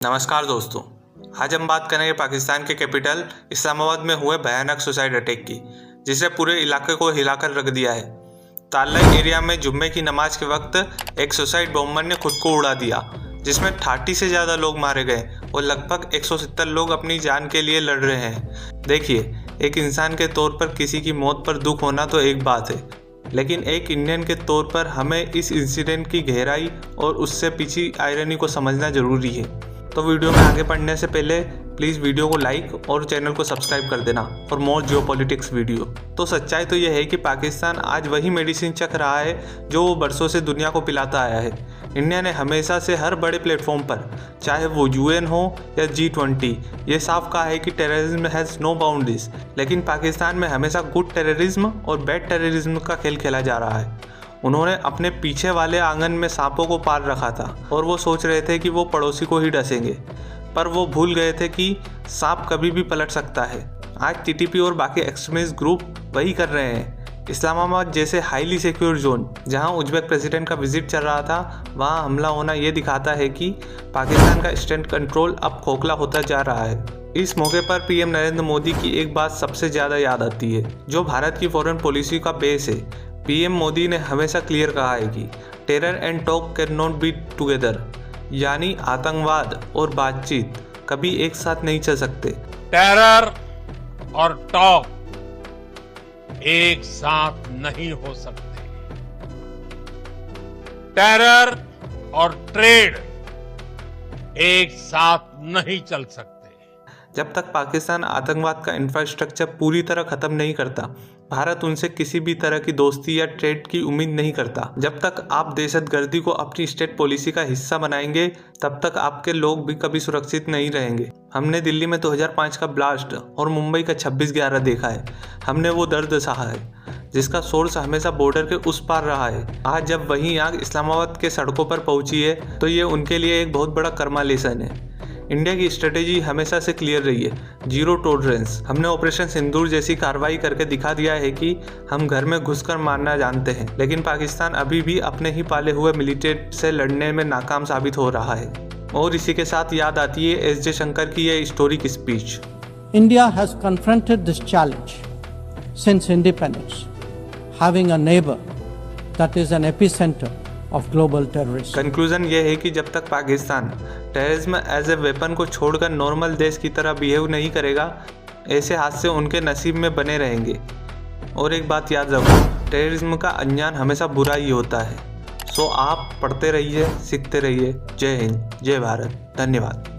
नमस्कार दोस्तों, आज हम बात करेंगे पाकिस्तान के कैपिटल इस्लामाबाद में हुए भयानक सुसाइड अटैक की, जिसने पूरे इलाके को हिलाकर रख दिया है। ताल्लक एरिया में जुम्मे की नमाज के वक्त एक सुसाइड बॉम्बर ने खुद को उड़ा दिया, जिसमें 30 से ज़्यादा लोग मारे गए और लगभग 170 लोग अपनी जान के लिए लड़ रहे हैं। देखिए, एक इंसान के तौर पर किसी की मौत पर दुख होना तो एक बात है, लेकिन एक इंडियन के तौर पर हमें इस इंसिडेंट की गहराई और उससे पीछे आयरनी को समझना ज़रूरी है। तो वीडियो में आगे बढ़ने से पहले प्लीज़ वीडियो को लाइक और चैनल को सब्सक्राइब कर देना फॉर मोर जियोपॉलिटिक्स वीडियो। तो सच्चाई तो यह है कि पाकिस्तान आज वही मेडिसिन चख रहा है जो वो बरसों से दुनिया को पिलाता आया है। इंडिया ने हमेशा से हर बड़े प्लेटफॉर्म पर, चाहे वो UN हो या G20, ये साफ कहा है कि टेररिज्म हैज़ नो बाउंड्रीज, लेकिन पाकिस्तान में हमेशा गुड टेररिज्म और बैड टेररिज्म का खेल खेला जा रहा है। उन्होंने अपने पीछे वाले आंगन में सांपों को पाल रखा था और वो सोच रहे थे कि वो पड़ोसी को ही डसेंगे, पर वो भूल गए थे कि सांप कभी भी पलट सकता है। आज TTP और बाकी एक्सट्रीमिस्ट ग्रुप वही कर रहे हैं। इस्लामाबाद जैसे हाईली सिक्योर जोन, जहां उज्बेक प्रेसिडेंट का विजिट चल रहा था, वहां हमला होना ये दिखाता है कि पाकिस्तान का स्टैंड कंट्रोल अब खोखला होता जा रहा है। इस मौके पर PM नरेंद्र मोदी की एक बात सबसे ज़्यादा याद आती है, जो भारत की फॉरेन पॉलिसी का बेस है। PM मोदी ने हमेशा क्लियर कहा है कि terror and talk can not be together, यानी आतंकवाद और बातचीत कभी एक साथ नहीं चल सकते। टेरर और टॉक एक साथ नहीं हो सकते। टेरर और ट्रेड एक साथ नहीं चल सकते। जब तक पाकिस्तान आतंकवाद का इंफ्रास्ट्रक्चर पूरी तरह खत्म नहीं करता, भारत उनसे किसी भी तरह की दोस्ती या ट्रेड की उम्मीद नहीं करता। जब तक आप दहशतगर्दी को अपनी स्टेट पॉलिसी का हिस्सा बनाएंगे, तब तक आपके लोग भी कभी सुरक्षित नहीं रहेंगे। हमने दिल्ली में 2005 का ब्लास्ट और मुंबई का 26/11 देखा है। हमने वो दर्द सहा है जिसका सोर्स हमेशा बॉर्डर के उस पार रहा है। आज जब वही आग इस्लामाबाद के सड़कों पर पहुंची है, तो ये उनके लिए एक बहुत बड़ा कर्मा लेसन है। इंडिया की स्ट्रेटेजी हमेशा से क्लियर रही है, जीरो टॉलरेंस। हमने ऑपरेशन सिंदूर जैसी कार्रवाई करके दिखा दिया है कि हम घर में घुसकर मारना जानते हैं, लेकिन पाकिस्तान अभी भी अपने ही पाले हुए मिलिटेंट से लड़ने में नाकाम साबित हो रहा है। और इसी के साथ याद आती है S. जयशंकर की यह historic speech. India has confronted this challenge since independence, having a neighbor that is an epicenter of global terrorism. Conclusion ये है कि जब तक Pakistan terrorism as a weapon को छोड़कर नॉर्मल देश की तरह बिहेव नहीं करेगा, ऐसे हादसे उनके नसीब में बने रहेंगे। और एक बात याद रखो, टेररिज्म का अंजाम हमेशा बुरा ही होता है। सो आप पढ़ते रहिए, सीखते रहिए। जय हिंद, जय भारत, धन्यवाद।